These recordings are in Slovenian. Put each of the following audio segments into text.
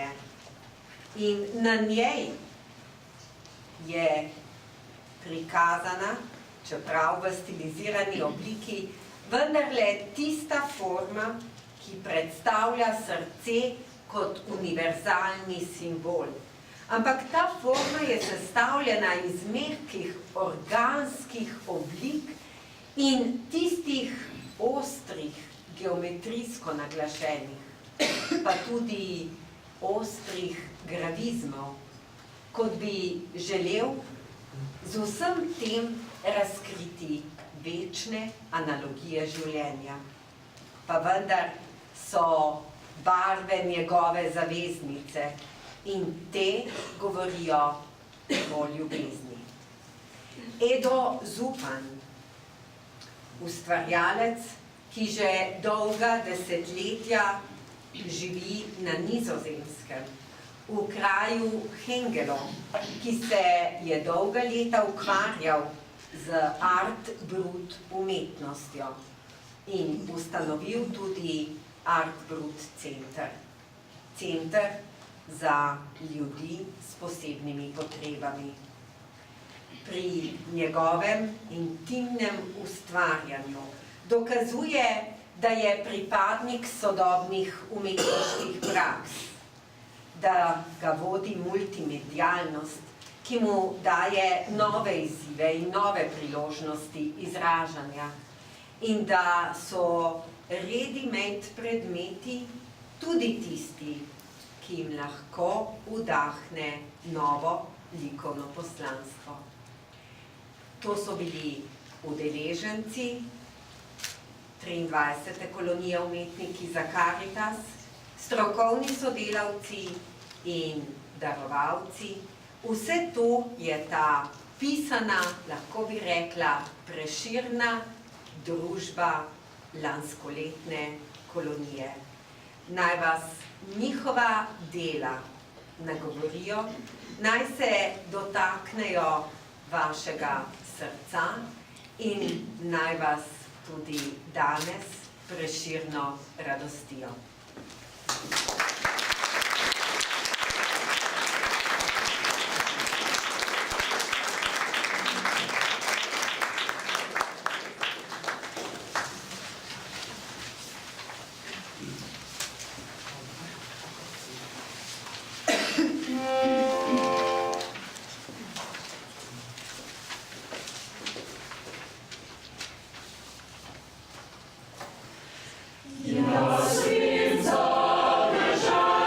življenje. In na njej je prikazana, čeprav v stilizirani obliki, vendarle tista forma, ki predstavlja srce kot univerzalni simbol. Ampak ta forma je sestavljena iz mehkih organskih oblik in tistih ostrih, geometrijsko naglašenih, pa tudi ostrih gravizmov, kot bi želel z vsem tem razkriti večne analogije življenja. Pa vendar so barve njegove zaveznice in te govorijo o ljubezni. Edo Zupan, ustvarjalec, ki že dolga desetletja živi na Nizozemskem, v kraju Hengelo, ki se je dolga leta ukvarjal z art brut umetnostjo in ustanovil tudi Art Brut center. Center za ljudi s posebnimi potrebami. Pri njegovem intimnem ustvarjanju dokazuje, da je pripadnik sodobnih umetniških praks, da ga vodi multimedialnost, ki mu daje nove izzive in nove priložnosti izražanja in da so ready-made predmeti tudi tisti, ki jim lahko vdahne novo likovno poslanstvo. To so bili udeleženci 23. kolonije umetniki za Karitas, strokovni sodelavci in darovalci. Vse to je ta pisana, lahko bi rekla, preširna družba lanskoletne kolonije. Naj vas njihova dela nagovorijo, naj se dotaknejo vašega srca in naj vas tudi danes preširno radostijo. Ja svim zadržam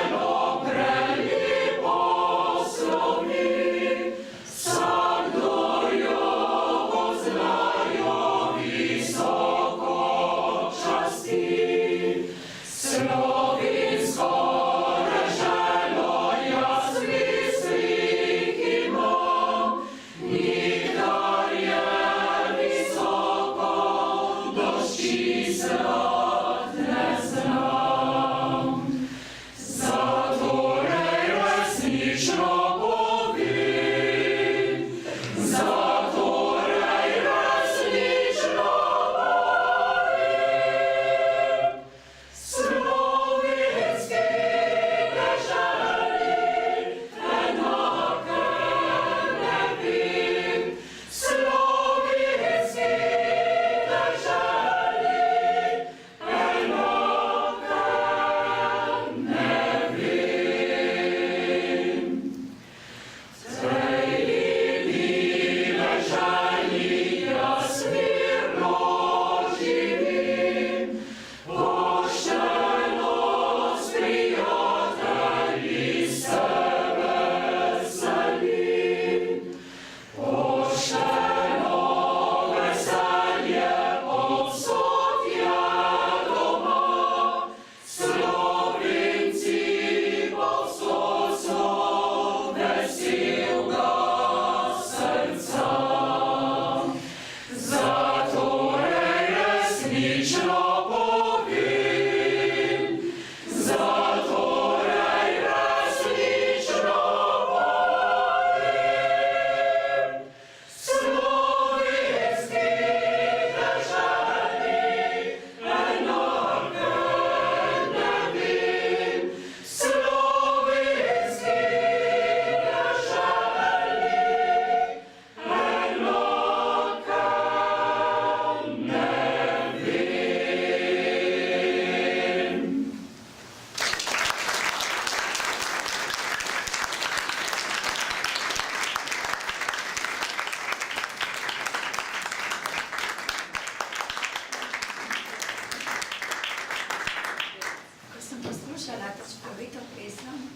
geslom,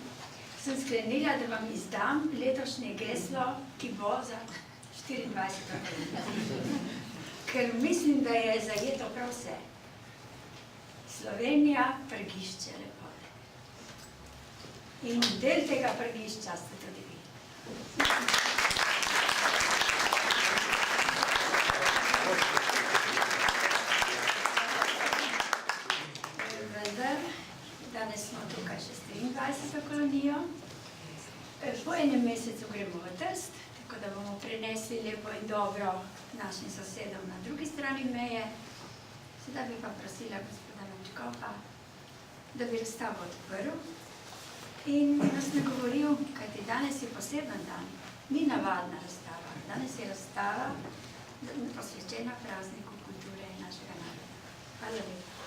sem sklenila, da vam izdam letošnje geslo, ki bo za 24. Ker mislim, da je zajeto prav vse. Slovenija, prgišče lepote. In del tega prgišča ste tudi vi. Vendar, danes smo tukaj še 23. kolonijo. Po enem mesecu gremo v Trst, tako da bomo prenesli lepo in dobro našim sosedom na drugi strani meje. Sedaj bi pa prosila gospoda Lančkopa, da bi razstavo odprl in nas nagovoril, kajti danes je poseben dan, ni navadna razstava. Danes je razstava posvečena prazniku kulture našega naroda. Hvala lepa.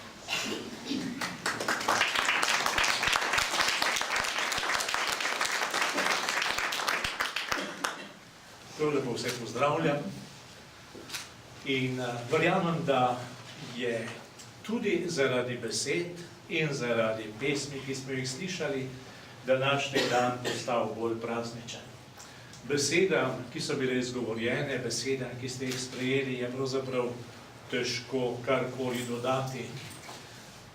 Prav lepo vse pozdravljam in verjamem, da je tudi zaradi besed in zaradi pesmi, ki smo jih slišali, današnji dan postal bolj prazničen. Besedam, ki so bile izgovorjene, besedam, ki ste jih sprejeli, je pravzaprav težko karkoli dodati.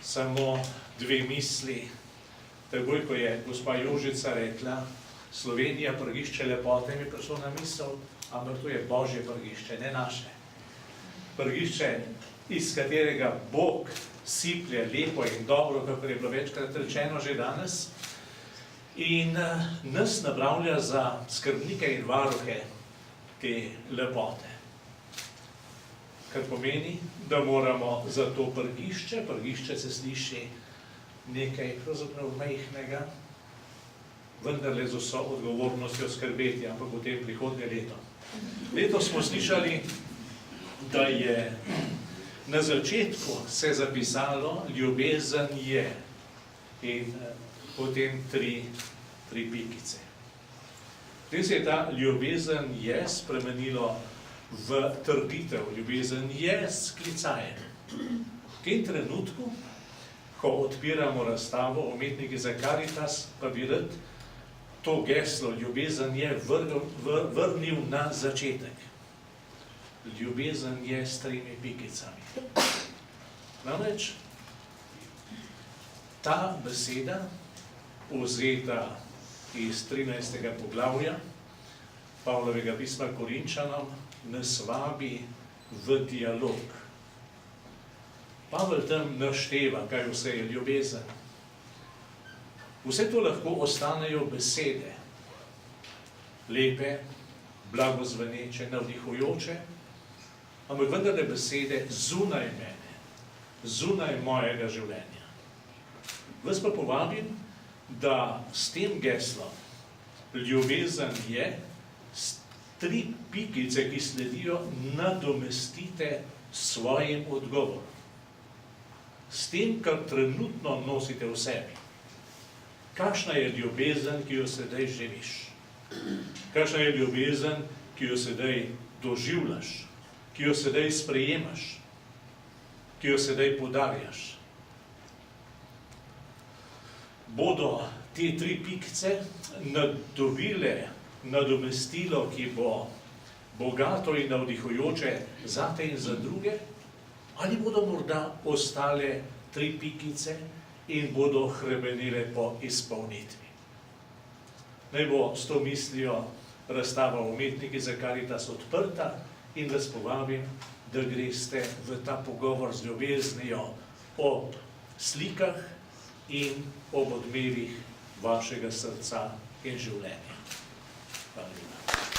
Samo dve misli. Takoj, ko je gospa Jožica rekla, Slovenija, prgišče lepote, mi prišlo na misel, ampak to je Božje prgišče, ne naše. Prgišče, iz katerega Bog siplje lepo in dobro, kako je bilo večkrat rečeno že danes, in nas napravlja za skrbnike in varuhe te lepote. Kar pomeni, da moramo za to prgišče se sliši nekaj pravzaprav majhnega, vendarle z vso odgovornostjo skrbeti, ampak v tem prihodnje leto. Letos smo slišali, da je na začetku se zapisalo ljubezen je in potem tri pikice. Potem se je ta ljubezen je spremenilo v trditev, ljubezen je sklicaje. V tem trenutku, ko odpiramo razstavo Umetniki za Karitas, pa bi rad to geslo ljubezen je vrnil na začetek. Ljubezen je s tremi pikicami. Namreč, ta beseda, vzeta iz 13. poglavja Pavlovega pisma Korinčanom, nas vabi v dialog. Pavel tam našteva, kaj vse je ljubezen. Vse to lahko ostanejo besede, lepe, blagozveneče, navdihujoče, ampak vendarle besede zunaj mene, zunaj mojega življenja. Vas pa povabim, da s tem geslom ljubezen je, tri pikice, ki sledijo, nadomestite svojim odgovorom. S tem, kar trenutno nosite v sebi. Kakšna je ljubezen, ki jo sedaj živiš? Kakšna je ljubezen, ki jo sedaj doživljaš? Ki jo sedaj sprejemaš? Ki jo sedaj podarjaš? Bodo te tri pikice nadobile nadomestilo, ki bo bogato in navdihujoče zate in za druge, ali bodo morda ostale tri pikice in bodo hrebenile po izpolnitvi. Naj bo s to mislijo razstava Umetniki za Karitas odprta in vas povabim, da greste v ta pogovor z ljubeznijo ob slikah in ob odmevih vašega srca in življenja. Hvala lepa.